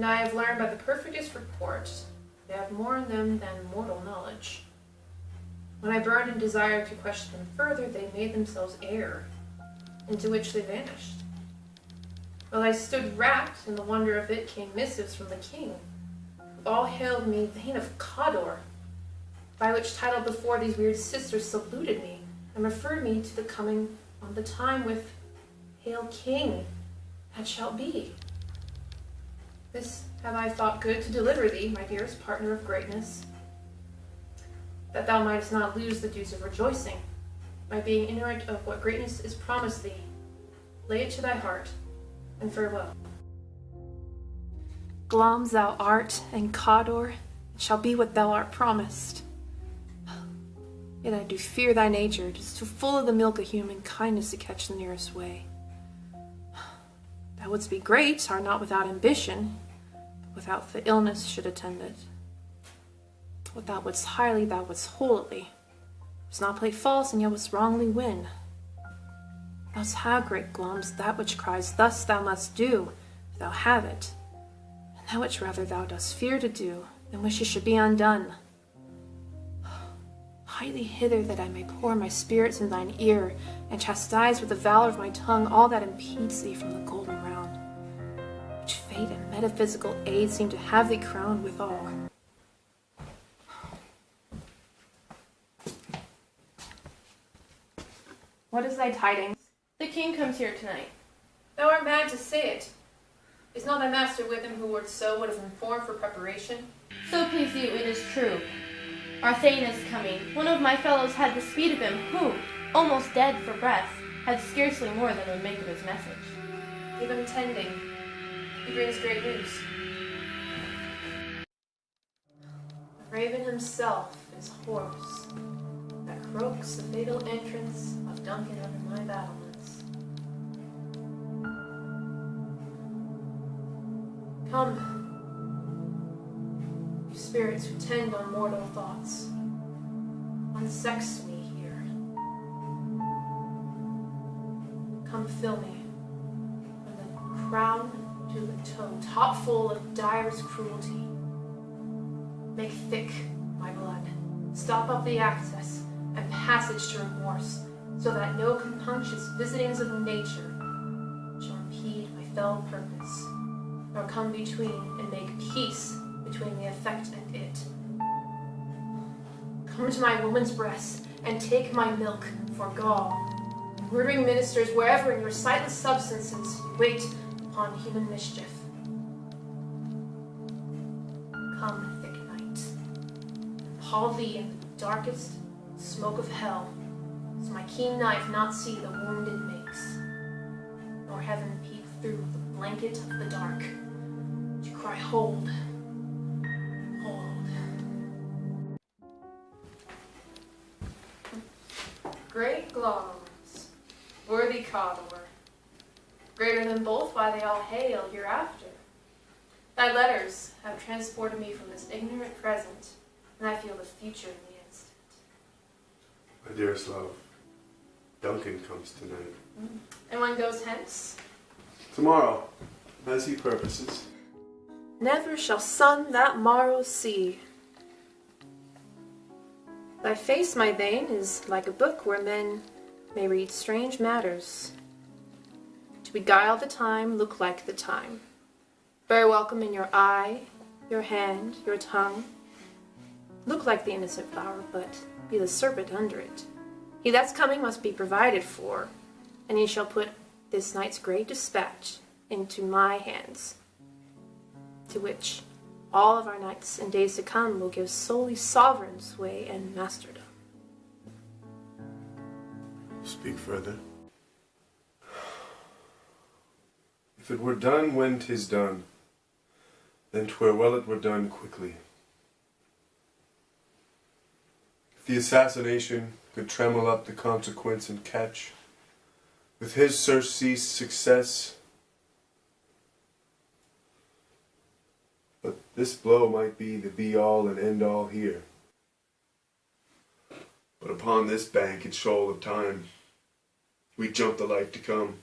and I have learned by the perfectest report they have more in them than mortal knowledge. When I burned and desired to question them further, they made themselves air, into which they vanished. While I stood rapt in the wonder of it, came missives from the king, who all hailed me Vane of Cawdor, by which title before these weird sisters saluted me, and referred me to the coming on the time with Hail King, that shall be. This have I thought good to deliver thee, my dearest partner of greatness, that thou mightest not lose the dues of rejoicing, by being ignorant of what greatness is promised thee. Lay it to thy heart, and farewell. Glamis thou art, and Cawdor shall be what thou art promised. Yet I do fear thy nature, 'tis too full of the milk of human kindness to catch the nearest way. Thou wouldst be great, are not without ambition, but without the illness should attend it. What thou wouldst highly, thou wouldst holily. Wouldst not play false, and yet wouldst wrongly win. Thou'st have, great Glamis, that which cries, thus thou must do, if thou have it, and that which rather thou dost fear to do, than wishes should be undone. Hie thee hither, that I may pour my spirits in thine ear, and chastise with the valor of my tongue all that impedes thee from the golden round, which fate and metaphysical aid seem to have thee crowned withal. What is thy tidings? The king comes here tonight. Thou art mad to say it. Is not thy master with him, who would have informed for preparation? So please you, it is true. Our Thane is coming. One of my fellows had the speed of him, who, almost dead for breath, had scarcely more than would make of his message. Give him tending. He brings great news. The raven himself is hoarse, that croaks the fatal entrance of Duncan under my battlements. Come, you spirits who tend on mortal thoughts, unsex me here. Come fill me from the crown to the toe, top full of direst cruelty. Make thick my blood, stop up the access and passage to remorse, so that no compunctious visitings of nature shall impede my fell purpose, nor come between and make peace between the effect and it. Come to my woman's breast and take my milk for gall, murdering ministers wherever in your sightless substances you wait upon human mischief. Come, thick night, and pall thee in the darkest smoke of hell, so my keen knife not see the wound it makes, nor heaven peep through the blanket of the dark, to cry, hold, hold. Great Glamis, worthy Cawdor, greater than both why they all hail hereafter. Thy letters have transported me from this ignorant present, and I feel the future in the instant. My dearest love, Duncan comes tonight. And one goes hence? Tomorrow, as he purposes. Never shall sun that morrow see. Thy face, my Vane, is like a book where men may read strange matters. To beguile the time, look like the time. Very welcome in your eye, your hand, your tongue. Look like the innocent flower, but be the serpent under it. He that's coming must be provided for, and he shall put this night's great dispatch into my hands, to which all of our nights and days to come will give solely sovereign sway and masterdom. Speak further. If it were done when 'tis done, then 'twere well it were done quickly. If the assassination could tremble up the consequence and catch, with his surcease success, but this blow might be the be-all and end-all here. But upon this bank and shoal of time, we jump the life to come.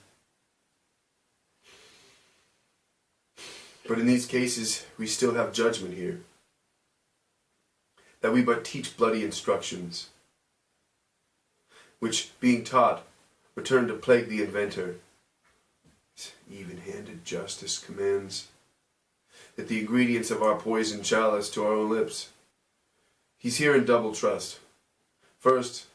But in these cases, we still have judgment here. That we but teach bloody instructions, which, being taught, return to plague the inventor. Even-handed justice commands that the ingredients of our poison chalice to our own lips. He's here in double trust. First,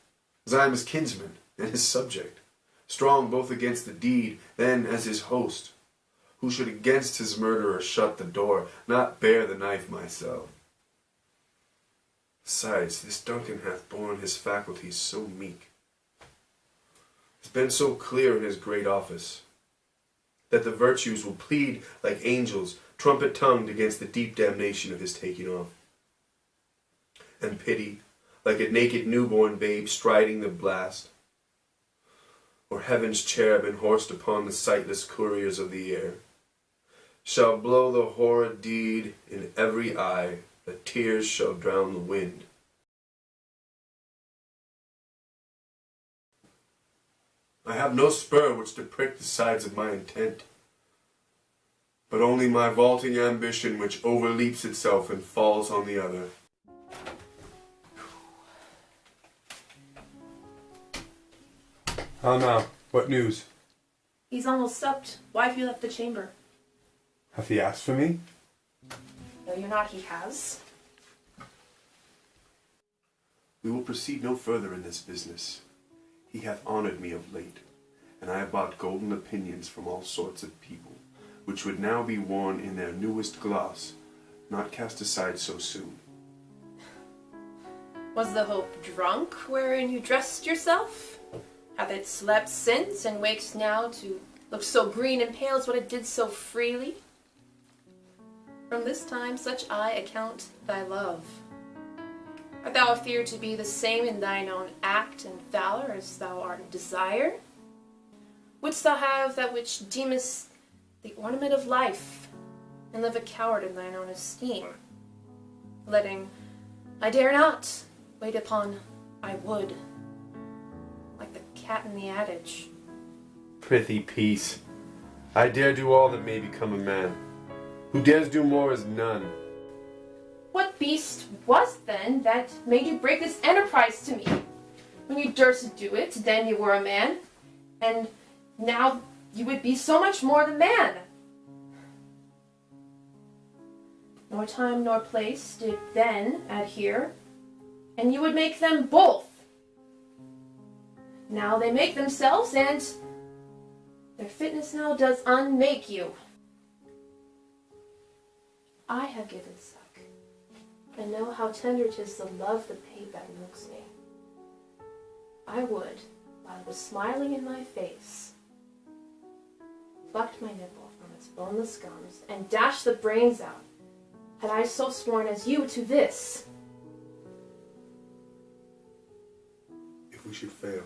as I am his kinsman and his subject, strong both against the deed, then as his host, who should against his murderer shut the door, not bear the knife myself. Besides, this Duncan hath borne his faculties so meek, has been so clear in his great office, that the virtues will plead like angels, trumpet-tongued against the deep damnation of his taking off. And pity, like a naked newborn babe striding the blast, or heaven's cherubim horsed upon the sightless couriers of the air, shall blow the horrid deed in every eye, that tears shall drown the wind. I have no spur which to prick the sides of my intent, but only my vaulting ambition which overleaps itself and falls on the other. How now? What news? He's almost supped. Why have you left the chamber? Hath he asked for me? No, you're not. He has. We will proceed no further in this business. He hath honoured me of late, and I have bought golden opinions from all sorts of people, which would now be worn in their newest gloss, not cast aside so soon. Was the hope drunk wherein you dressed yourself? Hath it slept since, and wakes now to look so green and pale as what it did so freely? From this time such I account thy love. Art thou afeard to be the same in thine own act and valour as thou art in desire? Wouldst thou have that which deemest the ornament of life, and live a coward in thine own esteem, letting I dare not wait upon I would, like the cat in the adage? Prithee, peace. I dare do all that may become a man. Who dares do more is none. What beast was then that made you break this enterprise to me? When you durst do it, then you were a man, and now you would be so much more than man. Nor time nor place did then adhere, and you would make them both. Now they make themselves, and their fitness now does unmake you. I have given suck, and know how tender 'tis the love the babe that milks me. I would, while it was smiling in my face, plucked my nipple from its boneless gums, and dashed the brains out, had I so sworn as you to this. If we should fail.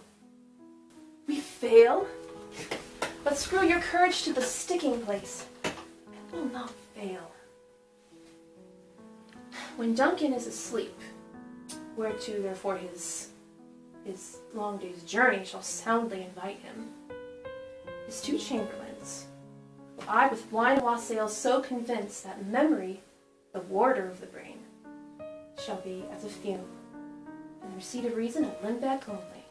We fail? But screw your courage to the sticking place. It will not fail. When Duncan is asleep, whereto therefore his long day's journey shall soundly invite him, his two chamberlains, will I with blind wassail so convinced that memory, the warder of the brain, shall be as a fume, and the receipt of reason a limbeck only.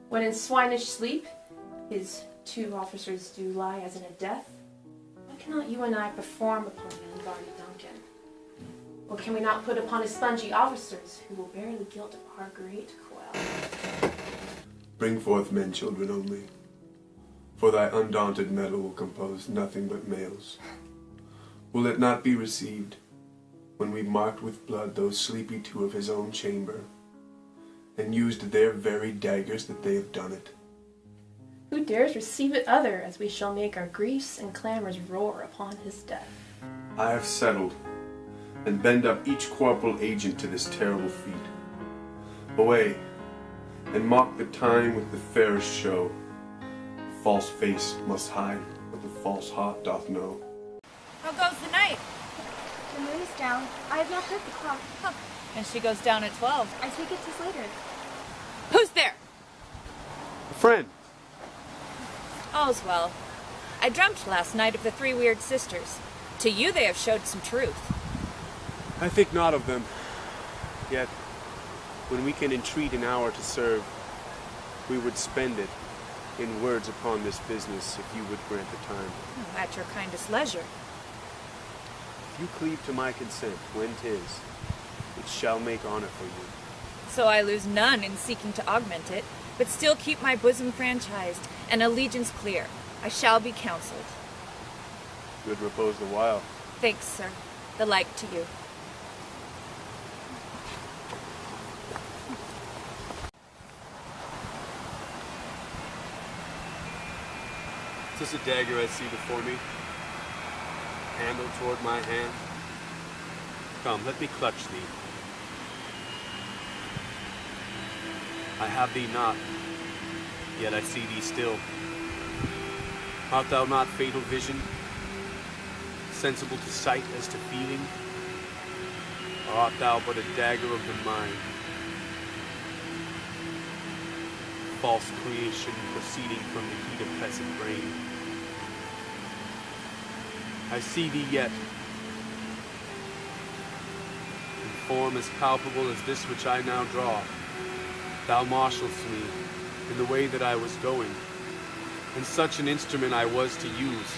When in swinish sleep his two officers do lie as in a death, why cannot you and I perform upon the unguarded Duncan? Or can we not put upon his spongy officers, who will bear the guilt of our great quell? Bring forth men, children only, for thy undaunted metal will compose nothing but males. Will it not be received, when we marked with blood those sleepy two of his own chamber, and used their very daggers that they have done it? Who dares receive it other, as we shall make our griefs and clamours roar upon his death? I have settled, and bend up each corporal agent to this terrible feat. Away, and mock the time with the fairest show. The false face must hide what the false heart doth know. How goes the night? The moon is down. I have not heard the clock. Huh. And she goes down at 12. I take it 'tis later. Who's there? A friend! All's well. I dreamt last night of the three weird sisters. To you they have showed some truth. I think not of them. Yet, when we can entreat an hour to serve, we would spend it in words upon this business if you would grant the time. At your kindest leisure. If you cleave to my consent, when 'tis, it shall make honor for you. So I lose none in seeking to augment it, but still keep my bosom franchised and allegiance clear. I shall be counseled. Good repose the while. Thanks, sir. The like to you. Is this a dagger I see before me? Handle toward my hand? Come, let me clutch thee. I have thee not, yet I see thee still. Art thou not fatal vision, sensible to sight as to feeling? Or art thou but a dagger of the mind, false creation proceeding from the heat oppressive brain? I see thee yet, in form as palpable as this which I now draw. Thou marshalst me in the way that I was going, and such an instrument I was to use.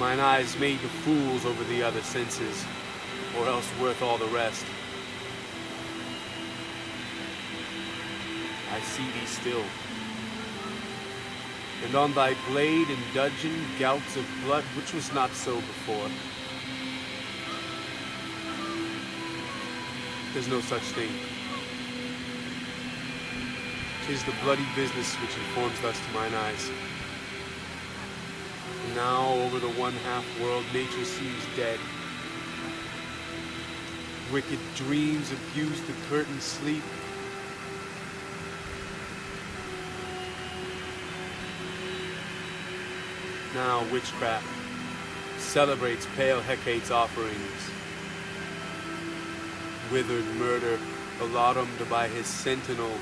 Mine eyes made the fools over the other senses, or else worth all the rest. I see thee still, and on thy blade and dudgeon gouts of blood, which was not so before. There's no such thing. 'Tis the bloody business which informs thus to mine eyes. Now over the one-half world nature seems dead. Wicked dreams abuse the curtained sleep. Now witchcraft celebrates pale Hecate's offerings. Withered murder allotted by his sentinel,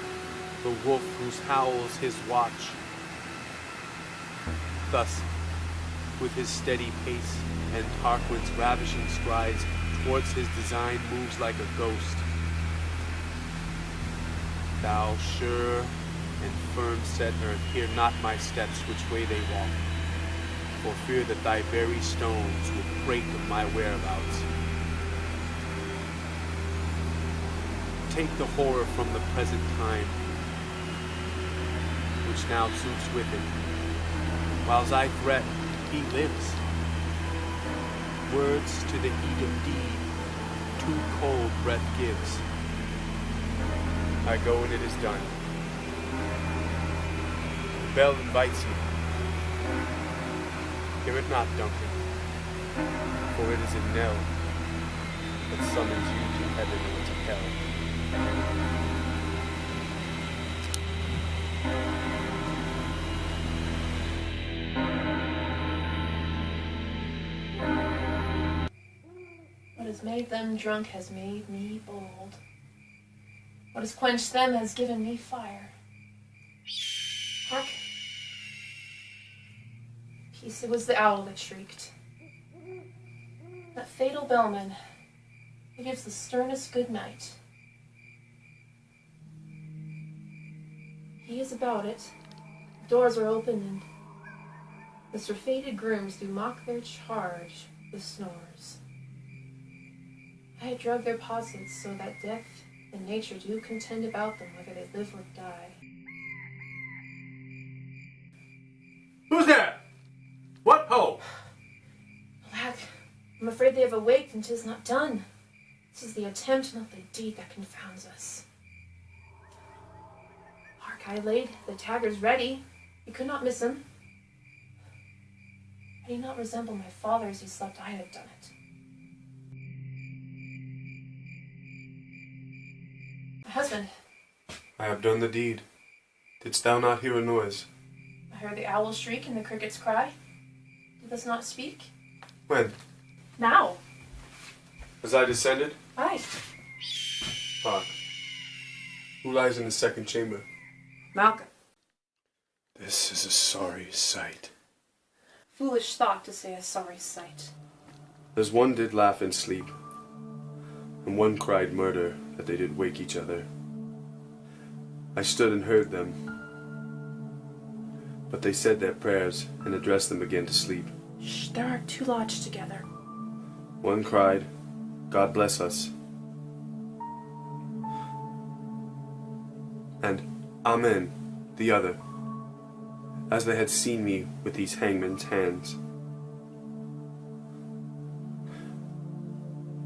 the wolf whose howls his watch. Thus, with his steady pace and Tarquin's ravishing strides towards his design moves like a ghost. Thou sure and firm set earth, hear not my steps which way they walk, for fear that thy very stones will break of my whereabouts. Take the horror from the present time, which now suits with it. Whiles I fret, he lives. Words to the heat of deed, too cold breath gives. I go and it is done. The bell invites you. Hear it not, Duncan, for it is a knell that summons you to heaven or to hell. What has made them drunk has made me bold. What has quenched them has given me fire. Hark. Peace, it was the owl that shrieked. That fatal bellman who gives the sternest good night. He is about it. The doors are open and the surfeited grooms do mock their charge with snores. I had drugged their posets so that death and nature do contend about them whether they live or die. Who's there? What ho? Alack, I'm afraid they have awaked and 'tis not done. This is the attempt, not the deed, that confounds us. Hark, I laid the taggers ready. You could not miss him. Had he not resembled my father as he slept, I'd have done it. My husband. I have done the deed. Didst thou not hear a noise? I heard the owl shriek and the crickets cry. Did this not speak? When? Now. As I descended? Aye. Hark. Who lies in the second chamber? Malcolm. This is a sorry sight. Foolish thought to say a sorry sight. There's one did laugh in sleep, and one cried murder that they did wake each other. I stood and heard them, but they said their prayers and addressed them again to sleep. Shh, there are two lodged together. One cried, God bless us, and Amen, the other, as they had seen me with these hangmen's hands.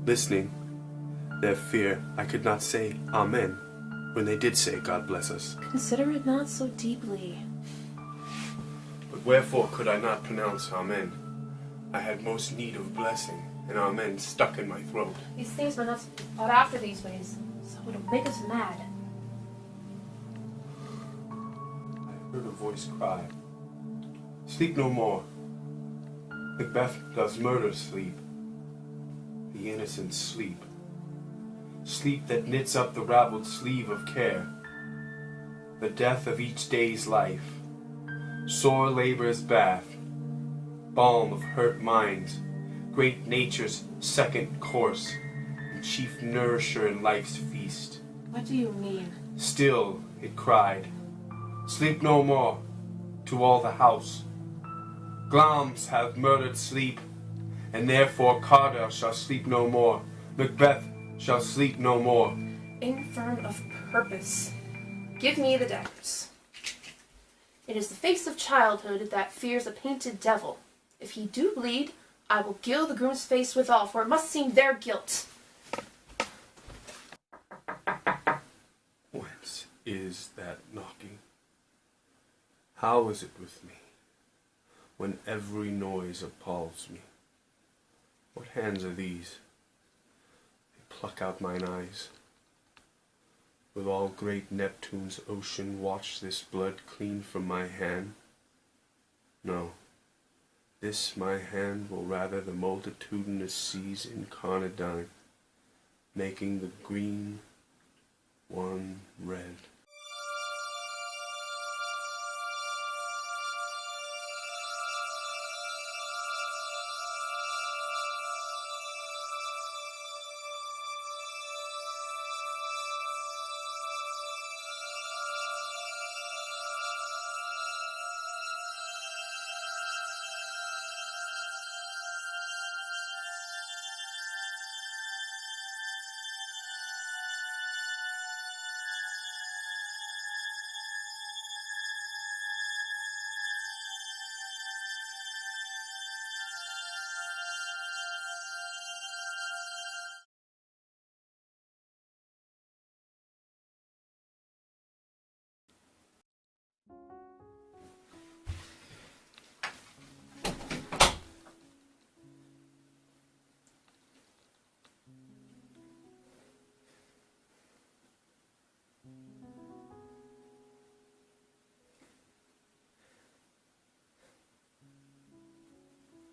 Listening, their fear, I could not say Amen when they did say God bless us. Consider it not so deeply. But wherefore could I not pronounce Amen? I had most need of blessing, and Amen stuck in my throat. These things were not thought after these ways, so it'll make us mad. I heard a voice cry, sleep no more. Macbeth does murder sleep. The innocent sleep. Sleep that knits up the raveled sleeve of care. The death of each day's life. Sore labor's bath. Balm of hurt minds. Great nature's second course. And chief nourisher in life's feast. What do you mean? Still it cried, sleep no more, to all the house. Glamis hath murdered sleep, and therefore Carter shall sleep no more. Macbeth shall sleep no more. Infirm of purpose. Give me the daggers. It is the face of childhood that fears a painted devil. If he do bleed, I will gild the groom's face withal, for it must seem their guilt. Whence is that knocking? How is it with me, when every noise appalls me? What hands are these? They pluck out mine eyes. Will all great Neptune's ocean wash this blood clean from my hand? No, this my hand will rather the multitudinous seas incarnadine, making the green one red.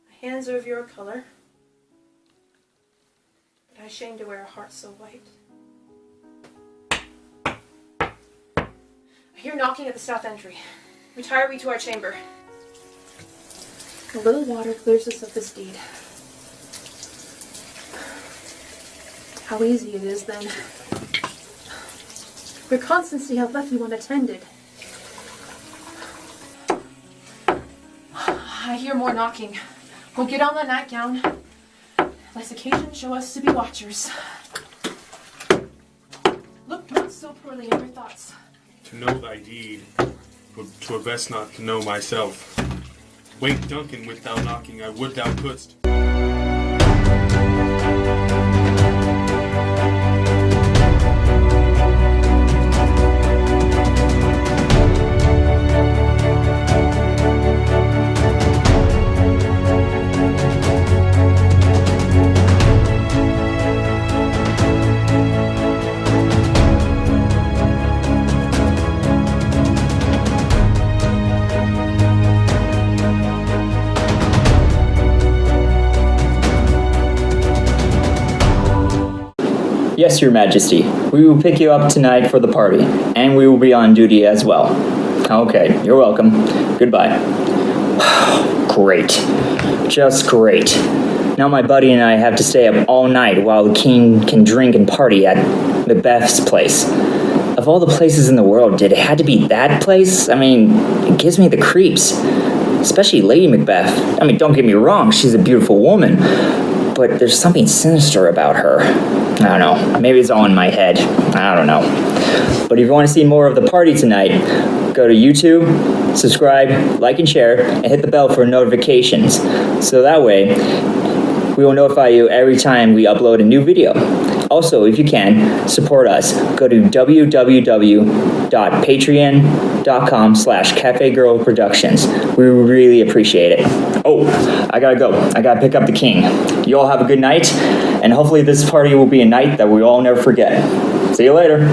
My hands are of your color, but I shame to wear a heart so white. I hear knocking at the south entry. Retire we to our chamber. A little water clears us of this deed. How easy it is, then. Your constancy hath left you unattended. I hear more knocking. Go get on that nightgown, lest occasion show us to be watchers. Look not so poorly in your thoughts. To know thy deed, but 'twere best not to know myself. Wake Duncan with thou knocking, I would thou couldst. Yes, Your Majesty. We will pick you up tonight for the party, and we will be on duty as well. Okay, you're welcome. Goodbye. Great. Just great. Now my buddy and I have to stay up all night while the king can drink and party at Macbeth's place. Of all the places in the world, did it have to be that place? I mean, it gives me the creeps. Especially Lady Macbeth. I mean, don't get me wrong, she's a beautiful woman. But there's something sinister about her. I don't know. Maybe it's all in my head. I don't know. But if you want to see more of the party tonight, go to YouTube, subscribe, like and share, and hit the bell for notifications. So that way, we will notify you every time we upload a new video. Also, if you can, support us. Go to www.patreon.com/CafeGirl Productions. We really appreciate it. Oh, I gotta go. I gotta pick up the king. You all have a good night, and hopefully this party will be a night that we all never forget. See you later.